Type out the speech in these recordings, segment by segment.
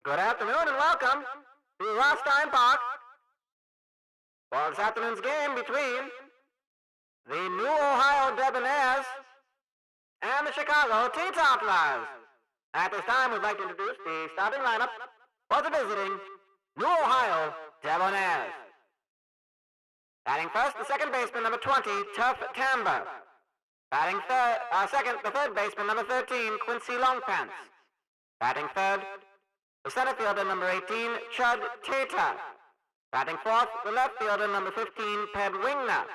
Good afternoon and welcome to Rothstein Park for this afternoon's game between the New Ohio Debonairs and the Chicago Teetotalers. At this time, we'd like to introduce the starting lineup for the visiting New Ohio Debonairs. Batting first, the second baseman, number 20, Tuff Tamber. Batting second, the third baseman, number 13, Quincy Longpants. Batting third, the center fielder, number 18, Chud Tater. Batting fourth, the left fielder, number 15, Ped Wingner.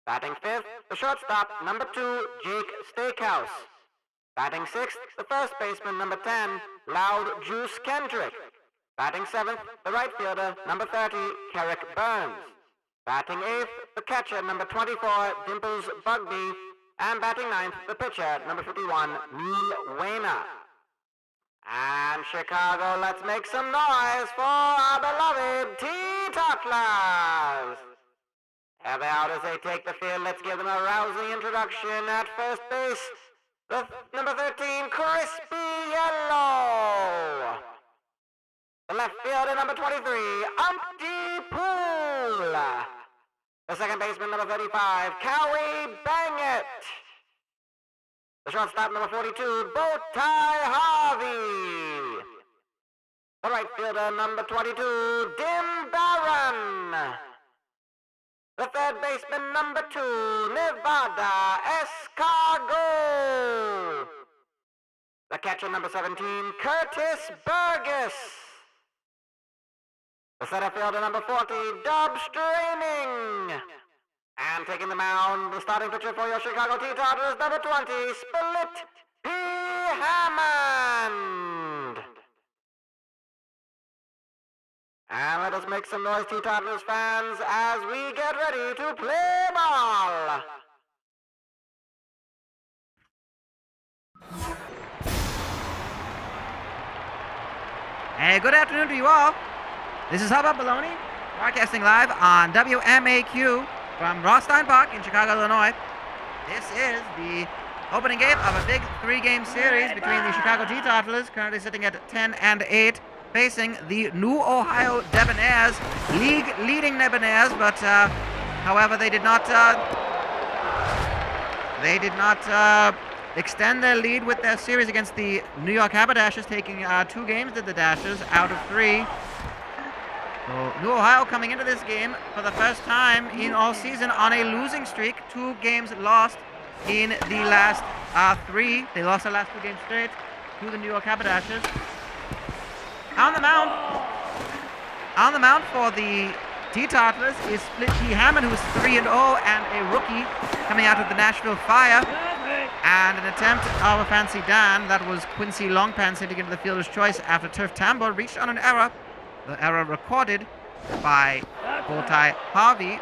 Batting fifth, the shortstop, number 2, Jake Steakhouse. Batting sixth, the first baseman, number 10, Loud Juice Kendrick. Batting seventh, the right fielder, number 30, Kerrick Burns. Batting eighth, the catcher, number 24, Dimples Bugby. And batting ninth, the pitcher, number 51, Lee Wayner. And Chicago, let's make some noise for our beloved Teetotalers. Here they are as they take the field. Let's give them a rousing introduction. At first base, the number 13, Crispy Yellow. The left fielder, number 23, Umpty Pool. The second baseman, number 35, Cowie Bangett. The shortstop, number 42, Bowtie Harvey. The right fielder, number 22, Dim Barron. The third baseman, number 2, Nevada Escargot. The catcher, number 17, Curtis Burgess. The center fielder, number 40, Dub Straining. And taking the mound, the starting pitcher for your Chicago Teetotalers, number 20, Split P. Hammond. And let us make some noise, Teetotalers fans, as we get ready to play ball. Hey, good afternoon to you all. This is Hubbub Bologne, broadcasting live on WMAQ from Rothstein Park in Chicago, Illinois. This is the opening game of a big 3-game series between the Chicago Teetotalers, currently sitting at 10-8, facing the New Ohio Debonairs, league-leading Debonairs, but however they did not extend their lead with their series against the New York Haberdashers, taking 2 games to the Dashers out of 3. So New Ohio coming into this game for the first time in all season on a losing streak. 2 games lost in the last 3. They lost the last 2 games straight to the New York Haberdashers. On the mound for the Teetotalers is Split P. Hammond, who is 3-0 and a rookie coming out of the Nashville Fire. And an attempt of a Fancy Dan, that was Quincy Longpants hitting into the fielder's choice after Turf Tambo reached on an error. The error recorded by Bowtie Harvey.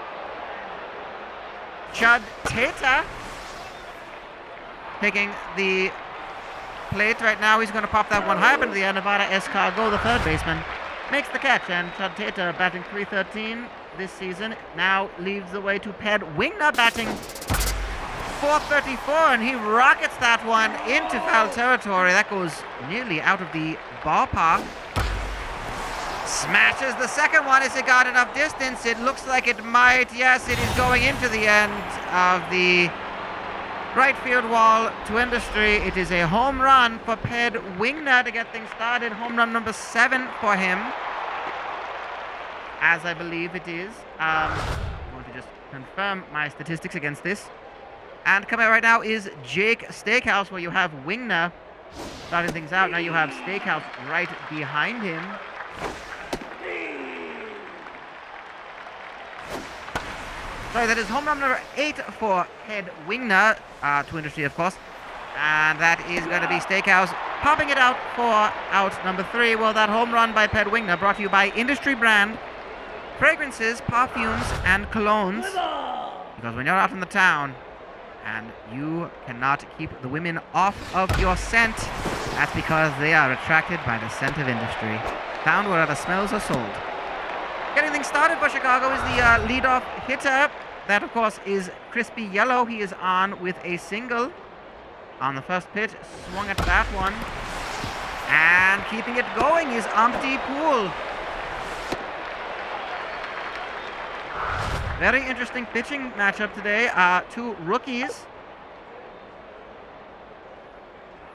Chud Tater taking the plate right now. He's going to pop that one high up into the air. Nevada Escargot, the third baseman, makes the catch. And Chud Tater, batting .313 this season, now leaves the way to Ped Wingner, batting .434, and he rockets that one into foul territory. That goes nearly out of the ballpark. Smashes the second one. Has it got enough distance? It looks like it might. Yes, it is going into the end of the right field wall to industry. It is a home run for Ped Wingner to get things started. Home run number 7 for him, as I believe it is. I want to just confirm my statistics against this. And coming out right now is Jake Steakhouse, where you have Wingner starting things out. Now you have Steakhouse right behind him. Sorry, that is home run number 8 for Ped Wingner, to industry, of course. And that is going to be Steakhouse popping it out for out number 3. Well, that home run by Ped Wingner brought to you by Industry Brand fragrances, perfumes, and colognes. Because when you're out in the town and you cannot keep the women off of your scent, that's because they are attracted by the scent of industry, found wherever smells are sold. Getting things started for Chicago is the leadoff hitter. That, of course, is Crispy Yellow. He is on with a single on the first pitch. Swung at that one. And keeping it going is Umpty Pool. Very interesting pitching matchup today. Two rookies.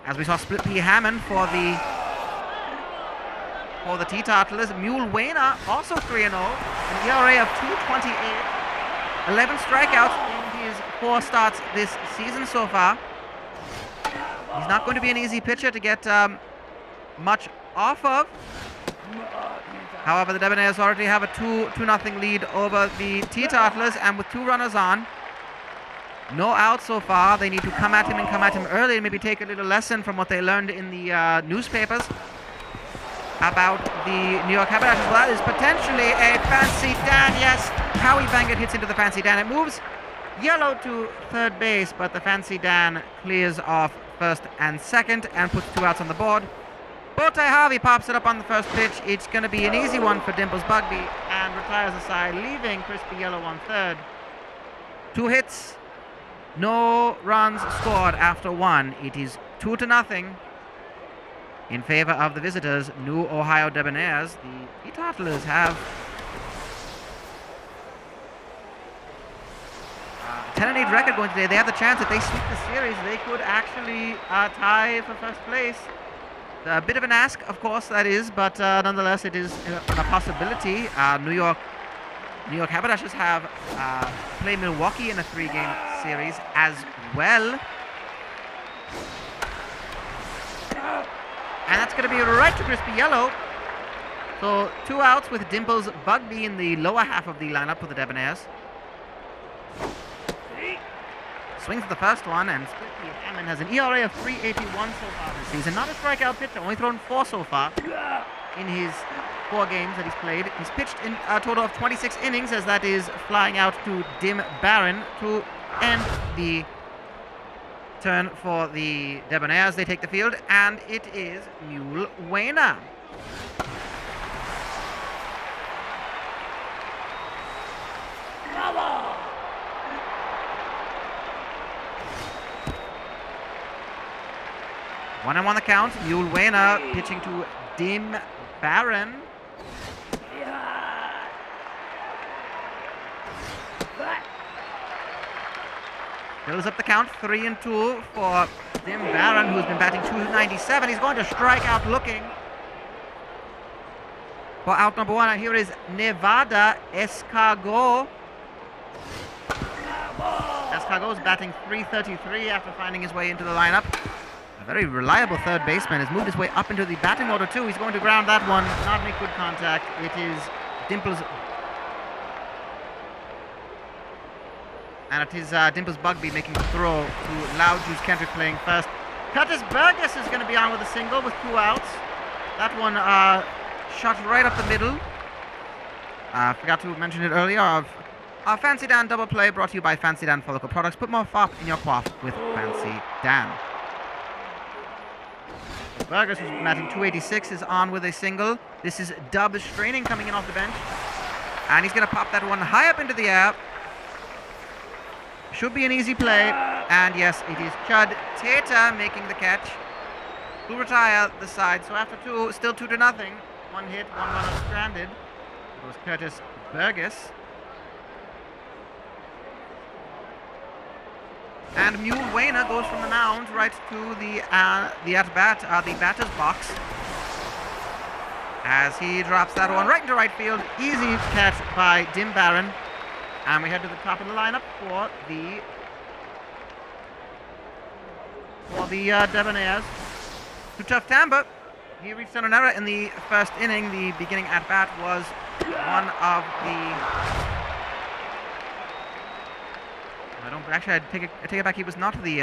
As we saw Split Pea Hammond for the Teetotalers. Mule Wayner also 3-0. An ERA of 2.28. 11 strikeouts in his 4 starts this season so far. He's not going to be an easy pitcher to get much off of. However, the Debonairs already have a 2-0 lead over the Teetotalers, and with 2 runners on, no out so far. They need to come at him early and maybe take a little lesson from what they learned in the newspapers about the New York Haberdashers. Well, that is potentially a Fancy Dan. Yes, Howie Bangert hits into the Fancy Dan. It moves yellow to third base, but the Fancy Dan clears off first and second and puts 2 outs on the board. Bote Harvey pops it up on the first pitch. It's going to be an easy one for Dimples Bugby and retires aside, leaving Crispy Yellow on third. 2 hits, no runs scored after 1. It is 2-0 in favor of the visitors, New Ohio Debonairs. The Teetotalers have a 10-8 record going today. They have the chance, if they sweep the series, they could actually tie for first place. A bit of an ask, of course, that is, but nonetheless, it is a possibility. New York Haberdashers have played Milwaukee in a 3-game series as well. And that's going to be right to Crispy Yellow. So 2 outs with Dimples Bugby in the lower half of the lineup for the Debonairs. Swings at the first one, and Split Pea Hammond has an ERA of 3.81 so far this season. Not a strikeout pitcher, only thrown 4 so far in his 4 games that he's played. He's pitched in a total of 26 innings, as that is flying out to Dim Barron to end the turn for the Debonairs. They take the field, and it is Mule Wayner. One and 1 the count. Mule Wayner pitching to Dim Barron. Fills up the count. 3-2 for Dim Barron, who's been batting .297. He's going to strike out looking for out number 1. And here is Nevada Escargot. Escargot's batting .333 after finding his way into the lineup. A very reliable third baseman has moved his way up into the batting order too. He's going to ground that one. Not make good contact. It is Dimples. And it is Dimples Bugby making the throw to Loud Juice Kendrick playing first. Curtis Burgess is going to be on with a single with 2 outs. That one shot right up the middle. Forgot to mention it earlier. Our Fancy Dan double play brought to you by Fancy Dan Follicle Products. Put more fop in your quaff with Fancy Dan. Burgess, who's batting .286, is on with a single. This is Dub Straining coming in off the bench. And he's going to pop that one high up into the air. Should be an easy play. And yes, it is Chud Tata making the catch to retire the side. So after 2, still 2-0. 1 hit, 1 runner stranded. It was Curtis Burgess. And Mule Wayner goes from the mound right to the at-bat, the batter's box, as he drops that one right into right field. Easy catch by Dim Barron. And we head to the top of the lineup for the Debonairs. To Tough Tamba, he reached on an error in the first inning. The beginning at-bat was one of the... Actually, I take it back. He was not the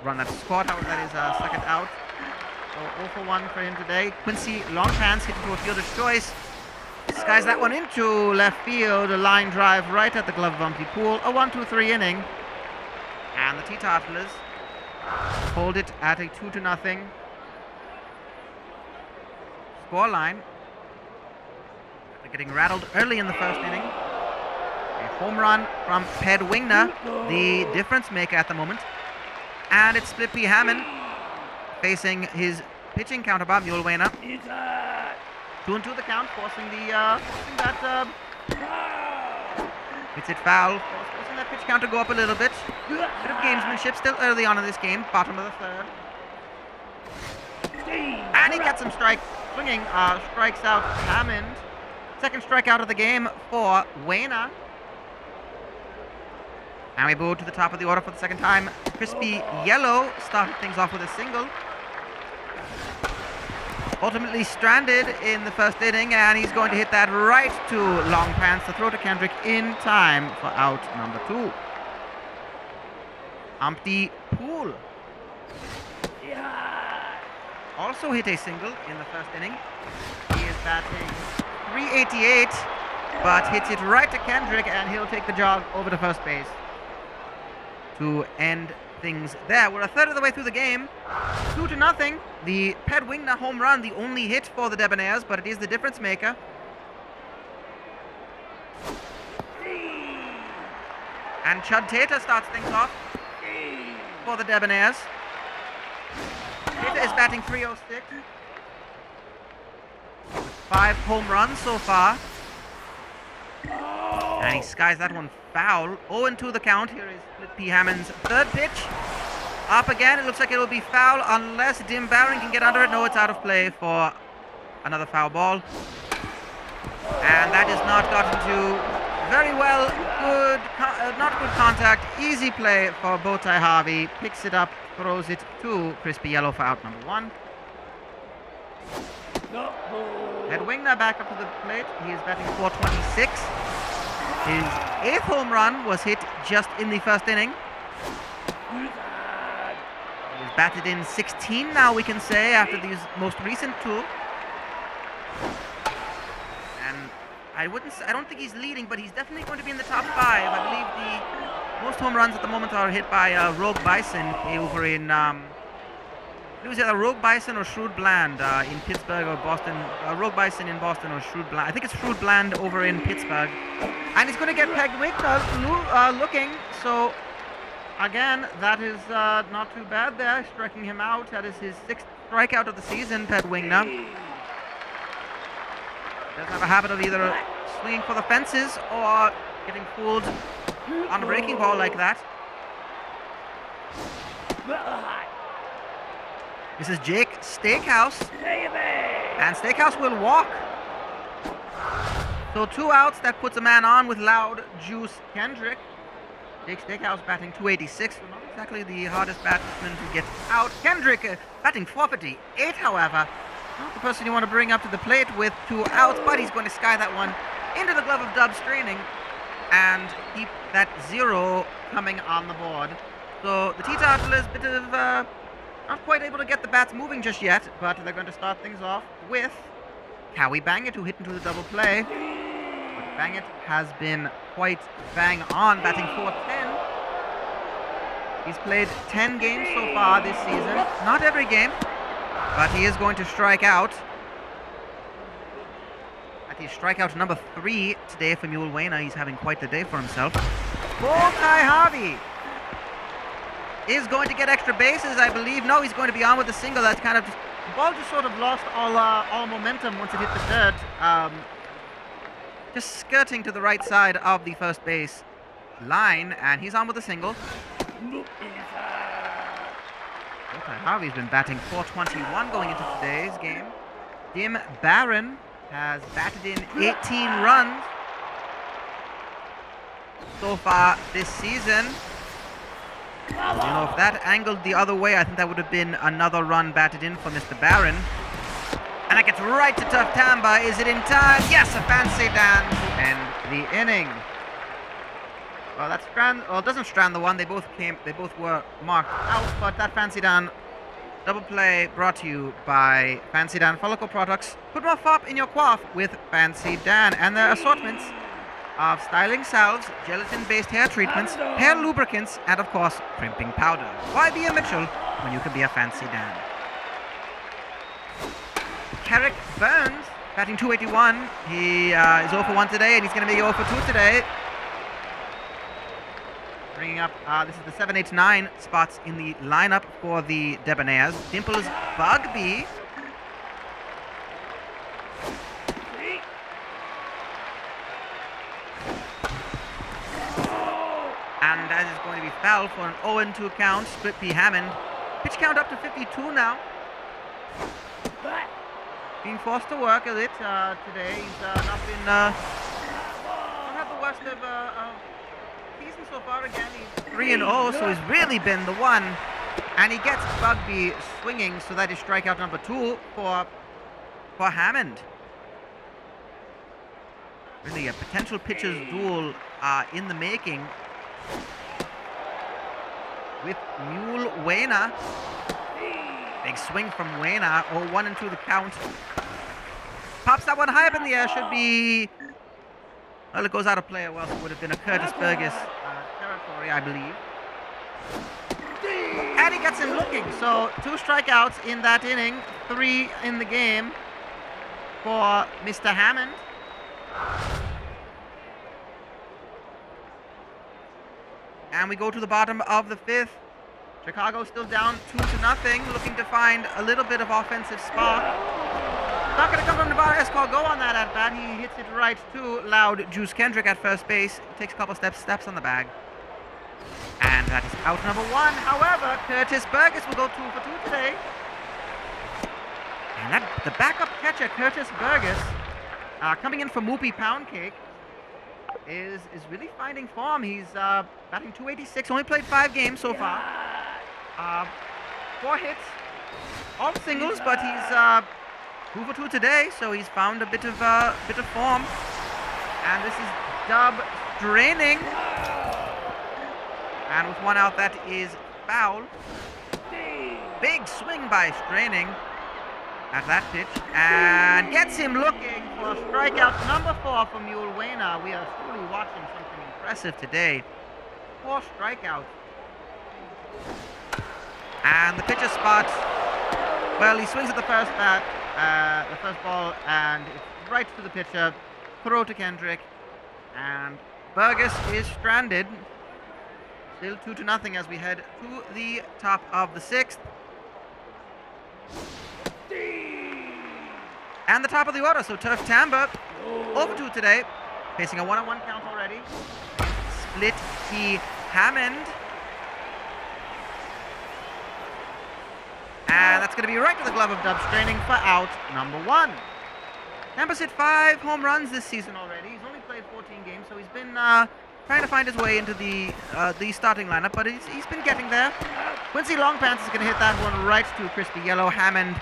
run that scored. However, that is second out. So 0 for 1 for him today. Quincy Longpants hit into a fielder's choice. Skies that one into left field. A line drive right at the glove of Umpty Pool. A 1-2-3 inning. And the Teetotalers hold it at a 2-0 score line. They're getting rattled early in the first inning. A home run from Ped Wingner, the difference maker at the moment. And it's Split Pea Hammond facing his pitching counterpart, Mule Wayner. 2-2 the count, forcing that hits it foul, forcing that pitch count to go up a little bit. Bit of gamesmanship still early on in this game, bottom of the third. And he gets some strikes, swinging, strikes out Hammond. Second strikeout of the game for Wayner. And we move to the top of the order for the second time. Crispy Yellow started things off with a single. Ultimately stranded in the first inning, and he's going to hit that right to long pants to throw to Kendrick in time for out number 2. Umpty Poole also hit a single in the first inning. He is batting .388, but hits it right to Kendrick, and he'll take the jog over to first base to end things there. We're a third of the way through the game. 2-0. The Ped Wingner home run, the only hit for the Debonairs, but it is the difference maker. And Chud Tater starts things off for the Debonairs. Tater is batting .306. 5 home runs so far. And he skies that one foul. 0-2 the count. Here is Split P. Hammond's third pitch. Up again. It looks like it will be foul unless Dim Barron can get under it. No, it's out of play for another foul ball. And that is not gotten to very well. Not good contact. Easy play for Bowtie Harvey. Picks it up, throws it to Crispy Yellow for out number 1. Ed Wingner back up to the plate. He is batting .426. His 8th home run was hit just in the first inning. He's batted in 16 now, we can say, after these most recent 2. And I don't think he's leading, but he's definitely going to be in the top 5. I believe the most home runs at the moment are hit by Rogue Bison over in it was either Rogue Bison or Shrewd Bland in Pittsburgh or Boston. Rogue Bison in Boston or Shrewd Bland. I think it's Shrewd Bland over in Pittsburgh. And he's going to get Peg Wigner looking. So, again, that is not too bad there. Striking him out. That is his 6th strikeout of the season, Peg Wigner. Doesn't have a habit of either swinging for the fences or getting fooled on a breaking ball like that. This is Jake Steakhouse, and Steakhouse will walk. So 2 outs, that puts a man on with Loud Juice Kendrick. Jake Steakhouse batting .286, so not exactly the hardest batsman to get out. Kendrick batting .458, however. Not the person you want to bring up to the plate with 2 outs, but he's going to sky that one into the glove of Dub Straining and keep that 0 coming on the board. So the Teetotalers, bit of not quite able to get the bats moving just yet, but they're going to start things off with Cowie Bangett, who hit into the double play. But Bangett has been quite bang on, batting .410. He's played 10 games so far this season. Not every game, but he is going to strike out. At his strikeout number 3 today for Mule Wayner. He's having quite the day for himself. Bowtie Harvey is going to get extra bases, I believe. No, he's going to be on with a single. That's kind of just, the ball just sort of lost all momentum once it hit the dirt. Just skirting to the right side of the first base line, and he's on with a single. Okay, Harvey's been batting .421 going into today's game. Dim Barron has batted in 18 runs so far this season. You know, if that angled the other way, I think that would have been another run batted in for Mr. Barron. And that gets right to Tough Tamba. Is it in time? Yes, a fancy Dan to end the inning. Well, that it doesn't strand the one. They both were marked out, but that fancy Dan double play brought to you by Fancy Dan Follicle Products. Put more fop in your quaff with Fancy Dan and their assortments of styling salves, gelatin-based hair treatments, hair lubricants, and of course, crimping powder. Why be a Mitchell when you can be a Fancy Dan? Carrick Burns, batting .281. He is 0 for 1 today, and he's going to be 0 for 2 today. bringing up, this is the 7, 8, 9 spots in the lineup for the Debonairs. Dimples Bugby. And that is going to be foul for an 0-2 count. Split P Hammond. Pitch count up to 52 now. Being forced to work a bit today. He's not had the worst of season so far. Again, he's 3-0, so he's really been the one. And he gets Bugby swinging, so that is strikeout number 2 for Hammond. Really a potential pitcher's duel in the making with Mule Wayner. Big swing from Wayner. 1-2 the count. Pops that one high up in the air. Should be... Well, it goes out of play, or else it would have been a Curtis Burgess territory, I believe. And he gets him looking. So 2 strikeouts in that inning. 3 in the game for Mr. Hammond. And we go to the bottom of the 5th. Chicago still down 2-0, looking to find a little bit of offensive spark. Not going to come from Debonairs. Call go on that at bat. He hits it right to Loud Juice Kendrick at first base. Takes a couple steps on the bag. And that is out number 1. However, Curtis Burgess will go 2 for 2 today. And the backup catcher, Curtis Burgess, coming in for Moopy Pound Cake, is really finding form. He's batting .286. Only played 5 games so far. 4 hits, all singles, but he's 2 for 2 today, so he's found a bit of form. And this is Dub straining, and with 1 out, that is foul. Big swing by Straining at that pitch, and gets him looking for strikeout number 4 for Mule Wayner. We are truly watching something impressive today. 4 strikeouts. And the pitcher spot, well, he swings at the first ball, and it's right to the pitcher. Throw to Kendrick, and Burgess is stranded. Still 2-0 as we head to the top of the 6th. And the top of the order, so Turf Tamba, over 2 today, facing a 1-on-1 count already. Split T Hammond. And that's going to be right to the glove of Dub Straining for out number 1. Tampa's hit 5 home runs this season already. He's only played 14 games, so he's been trying to find his way into the starting lineup, but he's been getting there. Quincy Longpants is going to hit that one right to Crispy Yellow. Hammond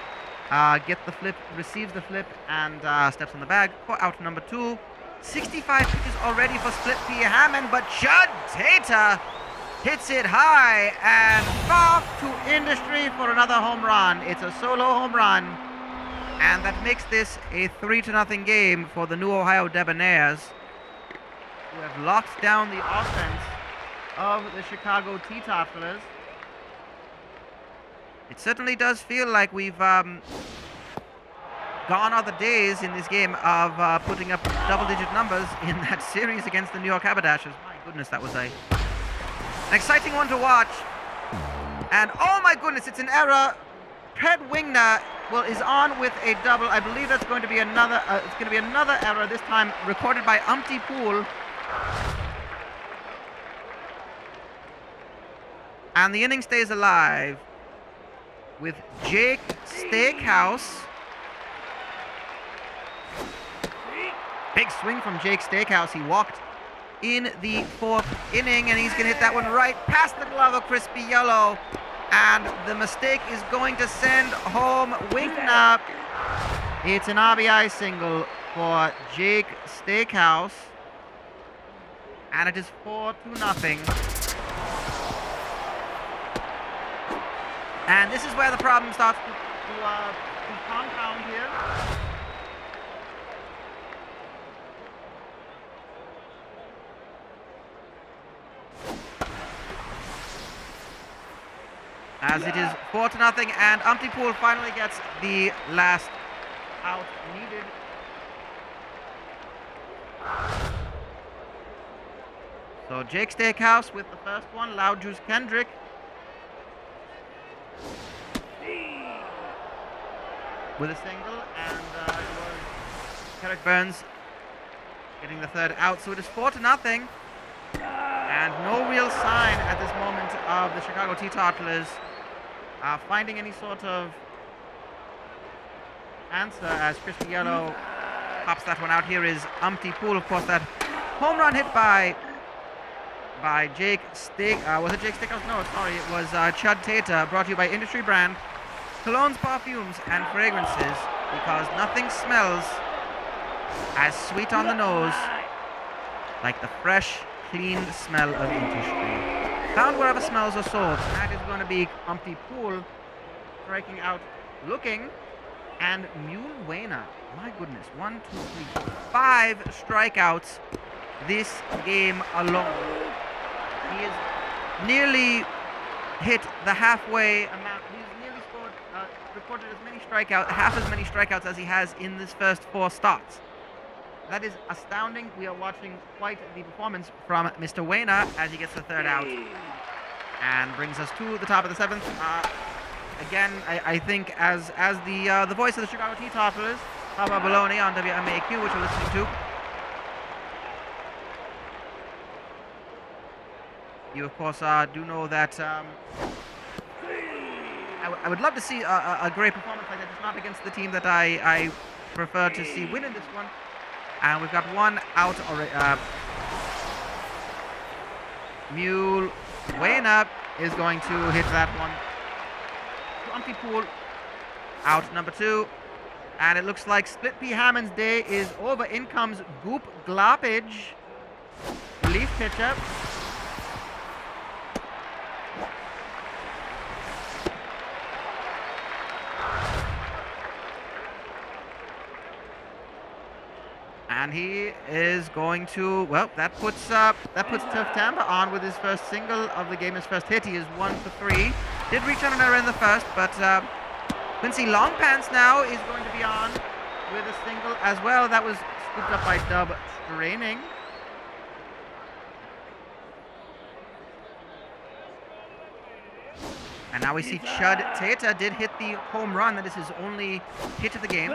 gets the flip, receives the flip, and steps on the bag for out number 2. 65 pitches already for Split P Hammond, but Judd Tater hits it high and off to industry for another home run. It's a solo home run, and that makes this a 3-0 game for the New Ohio Debonairs, who have locked down the offense of the Chicago Teetotalers. It certainly does feel like we've gone other days in this game of putting up double-digit numbers in that series against the New York Haberdashers. My goodness, that was an exciting one to watch. And oh my goodness, it's an error. Ted Wingner is on with a double. I believe that's going to be another. It's going to be another error this time, recorded by Umpty Pool. And the inning stays alive with Jake Steakhouse. Big swing from Jake Steakhouse. He walked in the 4th inning, and he's going to hit that one right past the glove of Crispy Yellow. And the mistake is going to send home Wingner. It's an RBI single for Jake Steakhouse. And it is 4-0. And this is where the problem starts to compound here. As it is 4-0, and Umpty Pool finally gets the last out needed. So So Jake Steakhouse with the first one. Loud Juice Kendrick. With a single, and it was Kerrick Burns getting the third out. So it is 4-0. And no real sign at this moment of the Chicago Teetotalers finding any sort of answer as Crispy Yellow pops that one out. Here is Umpty Pool. Of course, that home run hit by Jake Steak. Was it Jake Steakhouse? No, sorry. It was Chud Tata, brought to you by Industry Brand. Colognes, perfumes, and fragrances, because nothing smells as sweet on the nose like the fresh, clean smell of industry. Found wherever smells are sold. That is going to be Umpty Pool striking out, looking, and Mule Wayner. My goodness, 1, 2, 3, 5 strikeouts this game alone. He has nearly hit the halfway amount. He's nearly scored, recorded as many strikeouts, half as many strikeouts as he has in this first 4 starts. That is astounding. We are watching quite the performance from Mr. Wayner as he gets the third out and brings us to the top of the 7th. Again, I think as the voice of the Chicago Teetotalers, Hubbub Bologne on WMAQ, which we're listening to. You, of course, do know that I would love to see a great performance like that. It's not against the team that I prefer to see win in this one. And we've got one out already. Mule Wayner is going to hit that one. Umpty Pool out number 2. And it looks like Split P. Hammond's day is over. In comes Goop Gloppage, relief pitcher. And he is going to, well, that puts Turf Tampa on with his first single of the game, his first hit. He is 1 for 3. Did reach on an error in the first, but Quincy Longpants now is going to be on with a single as well. That was scooped up by Dub Straining. And now we see Chud Tata did hit the home run. That is his only hit of the game.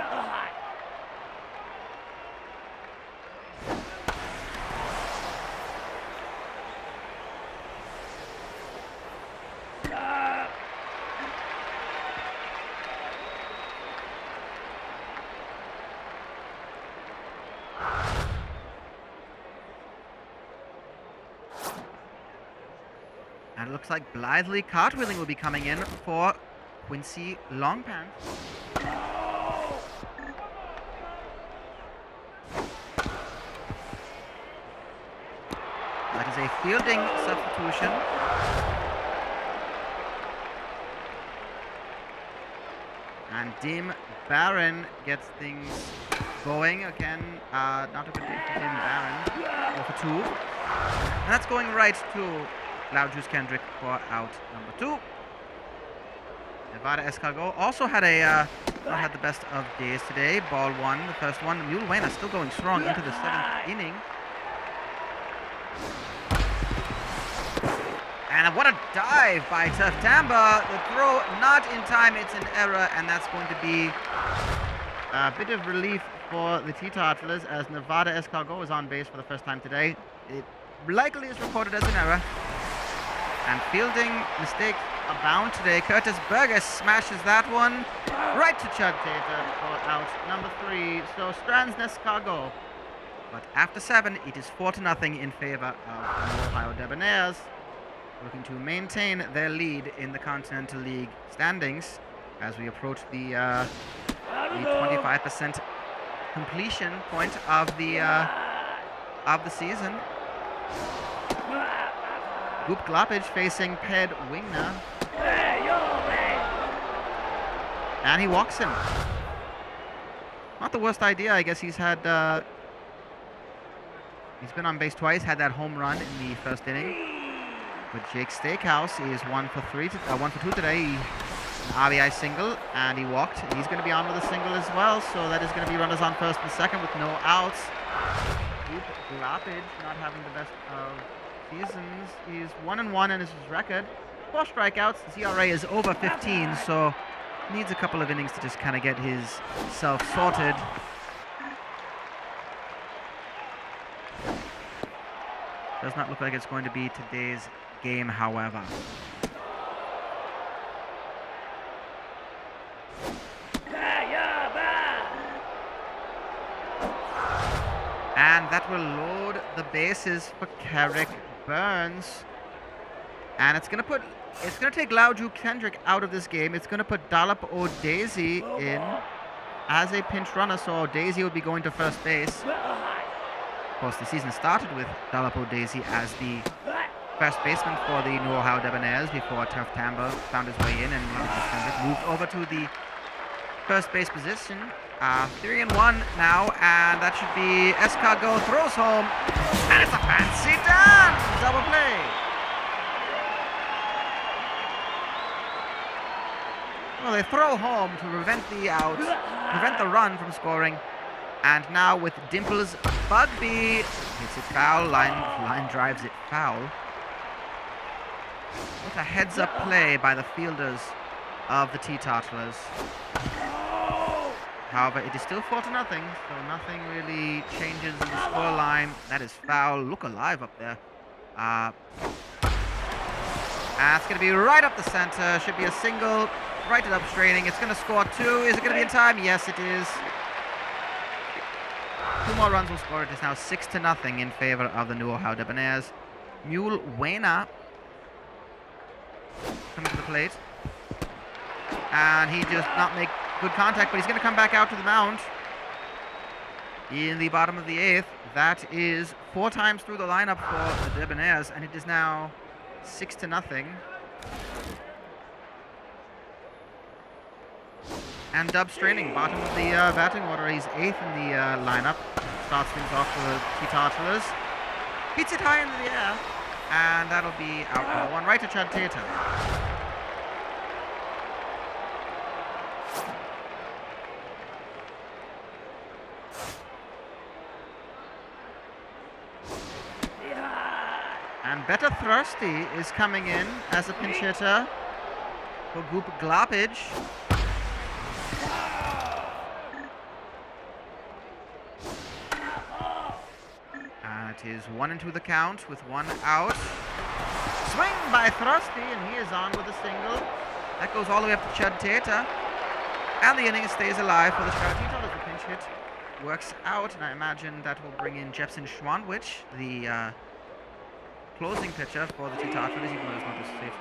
And it looks like blithely cartwheeling will be coming in for Quincy Longpants. That is a fielding substitution. And Dim Barron gets things going again. Not a good day for Dim Barron. 4 for 2. And that's going right to Loud Juice Kendrick for out number 2. Nevada Escargot also had not had the best of days today. Ball 1, the first one. Mule Wayner still going strong into the 7th inning. And what a dive by Turf Tamba. The throw not in time. It's an error, and that's going to be a bit of relief for the Teetotalers as Nevada Escargot is on base for the first time today. It likely is recorded as an error. And fielding mistakes abound today. Curtis Burgess smashes that one right to Chud Tata for out number 3. So Strands Escargot. But after 7, it is 4-0 in favor of the Ohio Debonairs, looking to maintain their lead in the Continental League standings as we approach the 25% completion point of the season. Goop Gloppage facing Ped Wingner. And he walks him. Not the worst idea. I guess he's had he's been on base twice, had that home run in the first inning. But Jake Steakhouse is 1 for 2 today. An RBI single, and he walked. He's going to be on with a single as well, so that is going to be runners on first and second with no outs. Goop Gloppage not having the best of seasons. He's 1-1 in his record. 4 strikeouts. His ERA is over 15, so needs a couple of innings to just kind of get his self sorted. Does not look like it's going to be today's game, however. And that will load the bases for Carrick Burns. And it's going to take Lauju Kendrick out of this game. It's going to put Dalip O'Daisy in as a pinch runner. So O'Daisy will be going to first base. Of course, the season started with Dalip O'Daisy as the first baseman for the New Ohio Debonairs before Turf Tambo found his way in and Kendrick moved over to the first base position. 3-1 now, and that should be Escargot throws home, and it's a fancy done! Double play. Well, they throw home to prevent the out, prevent the run from scoring, and now with Dimples Bugby, hits it foul, line drives it foul. What a heads-up play by the fielders of the Teetotalers. However, it is still 4-0, so nothing really changes in the score line. That is foul. Look alive up there. And it's going to be right up the center. Should be a single. Right it up straining. It's going to score 2. Is it going to be in time? Yes, it is. 2 more runs will score. It is now 6-0 in favor of the New Ohio Debonairs. Mule Wayner coming to the plate. And he does not make good contact, but he's going to come back out to the mound in the bottom of the 8th. That is 4 times through the lineup for the Debonairs, and it is now 6-0. And Dub Straining, bottom of the batting order. He's 8th in the lineup. Starts things off for the Teetotalers. Hits it high into the air, and that'll be out for 1. Right to Chad Tatum. And Better Thirsty is coming in as a pinch hitter for Goop Glopage. And it is 1-2 the count with 1 out. Swing by Thirsty, and he is on with a single. That goes all the way up to Chad Tater. And the inning stays alive for the Chicago Teetotalers. The pinch hit works out, and I imagine that will bring in Jepson Schwanwich, the closing pitcher for the Teetotalers, even though it's not just safe.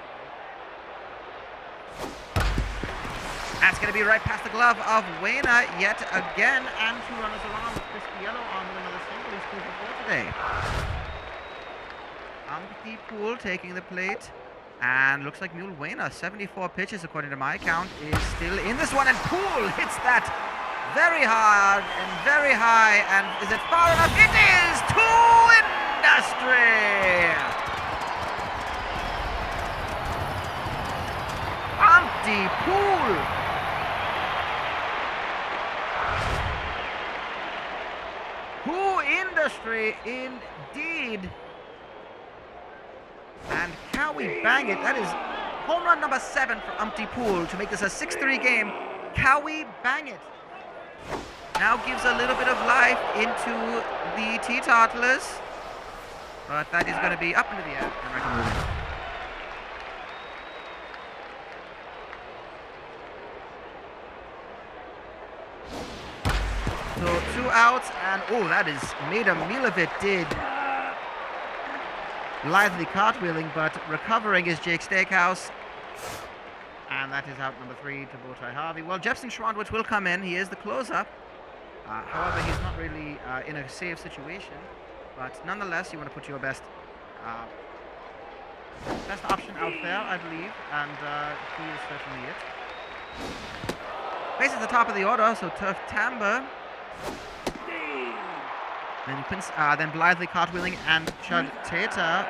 That's going to be right past the glove of Wayner yet again, and 2 runners along with Chris Yellow on with another single. He's 2 for 4 today. Umpty Pool taking the plate, and looks like Mule Wayner, 74 pitches according to my count, is still in this one, and Pool hits that very hard and very high, and is it far enough? It is! 2 Industry! Umpty Pool! Who Industry indeed. And can we bang it? That is home run number 7 for Umpty Pool to make this a 6-3 game. Can we bang it? Now gives a little bit of life into the Teetotalers. But that is going to be up into the air. And I can move it. So 2 outs, and oh, that is made a meal of it, did lively cartwheeling, but recovering is Jake Steakhouse. And that is out number 3 to Bowtie Harvey. Well, Jepson Schwanwich will come in. He is the closer. However, he's not really in a safe situation. But nonetheless, you want to put your best option out there, I believe. And he is certainly it. Base at the top of the order, so Turf Tamber. Then blithely cartwheeling and Chud Tater.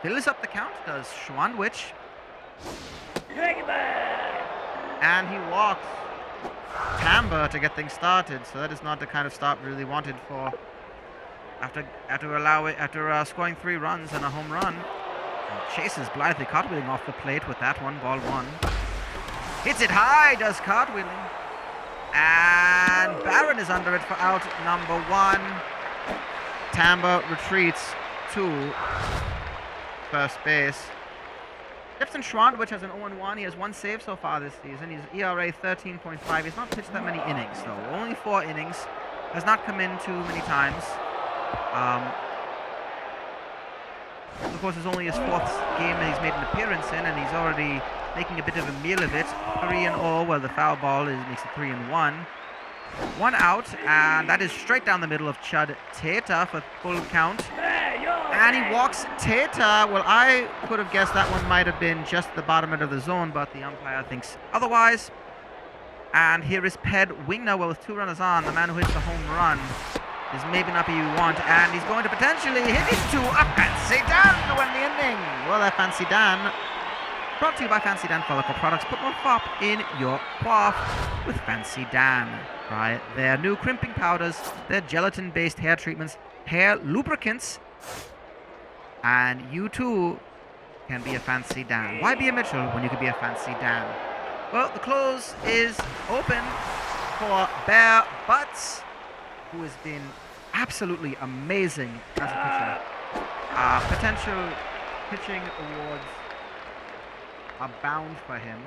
Fills up the count, does Schwanwich. And he walks timbre to get things started. So that is not the kind of start we really wanted for after scoring 3 runs and a home run. Chases blithely cartwheeling off the plate with that one, ball 1. Hits it high, does cartwheeling. And Barron is under it for out number 1. Timbre retreats to first base. Jepson Schwant, which has an 0-1. He has 1 save so far this season. He's ERA 13.5. He's not pitched that many innings, though. Only 4 innings. Has not come in too many times. Of course, it's only his 4th game that he's made an appearance in, and he's already making a bit of a meal of it. 3-0, well, the foul ball makes it 3-1. 1 out, and that is straight down the middle of Chud Teta for full count. And he walks Teta. Well, I could have guessed that one might have been just the bottom end of the zone, but the umpire thinks otherwise. And here is Ped Wingner. Well, with 2 runners on, the man who hits the home run is maybe not who you want, and he's going to potentially hit into a Fancy Dan to win the inning. Well, that Fancy Dan, brought to you by Fancy Dan Follicle Products. Put more fop in your quaff with Fancy Dan. Try their new crimping powders, their gelatin-based hair treatments, hair lubricants, and you too can be a Fancy Dan. Why be a Mitchell when you could be a Fancy Dan? Well, the close is open for Bear Butts, who has been absolutely amazing as a pitcher. Potential pitching awards are bound for him.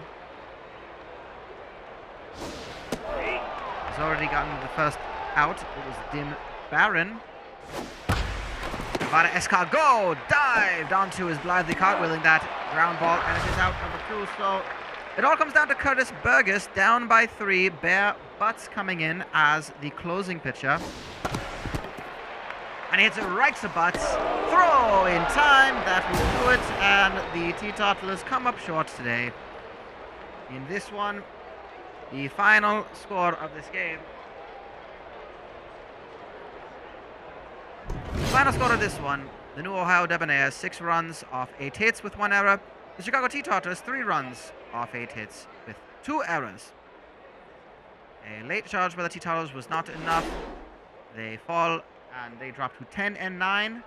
He's already gotten the first out. It was Dim Barron. Vada Escargot dived onto his blithely cartwheeling that ground ball, and it is out number 2. So it all comes down to Curtis Burgess, down by 3. Bear Butts coming in as the closing pitcher. And he hits it right to Butts. Throw in time. That will do it. And the Teetotalers come up short today. In this one, the final score of this game. The final score of this one, the New Ohio Debonairs 6 runs off 8 hits with 1 error. The Chicago Teetotalers 3 runs off 8 hits with 2 errors. A late charge by the Teetotalers was not enough. They fall and they drop to 10-9,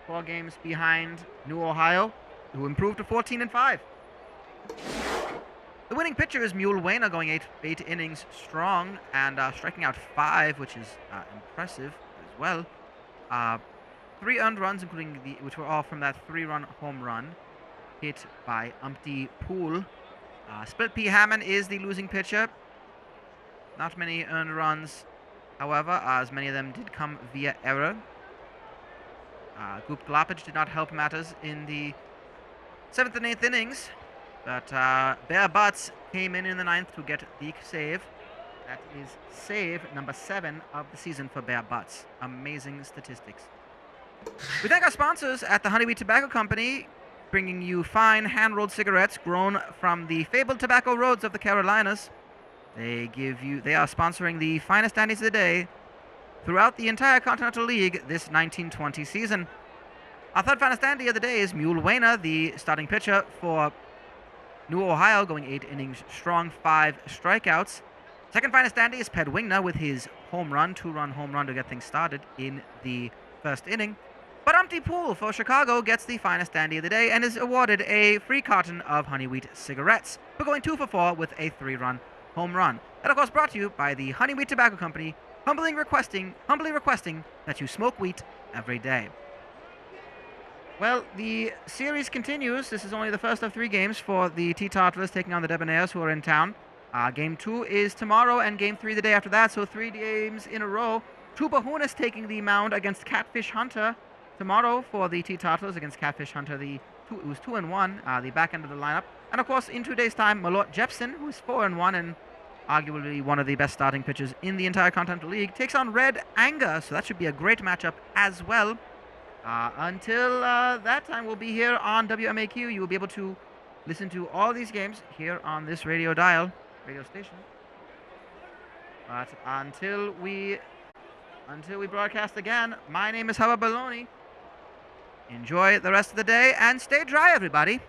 4 games behind New Ohio, who improved to 14-5. The winning pitcher is Mule Wayner, going 8 innings strong and striking out 5, which is impressive as well. 3 earned runs, including which were all from that 3-run home run hit by Umpty Poole. Split P. Hammond is the losing pitcher. Not many earned runs, however, as many of them did come via error. Goop Glopage did not help matters in the 7th and 8th innings, but Bear Butts came in the 9th to get the save. That is save number 7 of the season for Bear Butts. Amazing statistics. We thank our sponsors at the Honeyweed Tobacco Company, bringing you fine hand-rolled cigarettes grown from the fabled tobacco roads of the Carolinas. They are sponsoring the finest dandies of the day throughout the entire Continental League this 1920 season. Our third finest dandy of the day is Mule Wayner, the starting pitcher for New Ohio, going 8 innings strong, 5 strikeouts. Second finest dandy is Ped Wingner with his home run, 2-run home run to get things started in the first inning. But Umpty Poole for Chicago gets the finest dandy of the day and is awarded a free carton of Honeyweed cigarettes for going 2 for 4 with a 3-run home run. That, of course, brought to you by the Honeyweed Tobacco Company, humbly requesting that you smoke wheat every day. Well, the series continues. This is only the first of 3 games for the Teetotalers taking on the Debonairs, who are in town. Game 2 is tomorrow, and Game 3 the day after that, so 3 games in a row. Tubahunas taking the mound against Catfish Hunter tomorrow for the Teetotalers against Catfish Hunter. It was 2-1, the back end of the lineup. And of course, in 2 days' time, Malort Jepson, who is 4-1 and arguably one of the best starting pitchers in the entire Continental League, takes on Red Anger, so that should be a great matchup as well. Until that time, we'll be here on WMAQ. You will be able to listen to all these games here on this radio station. But until we broadcast again, my name is Hubbub Bologne. Enjoy the rest of the day and stay dry, everybody.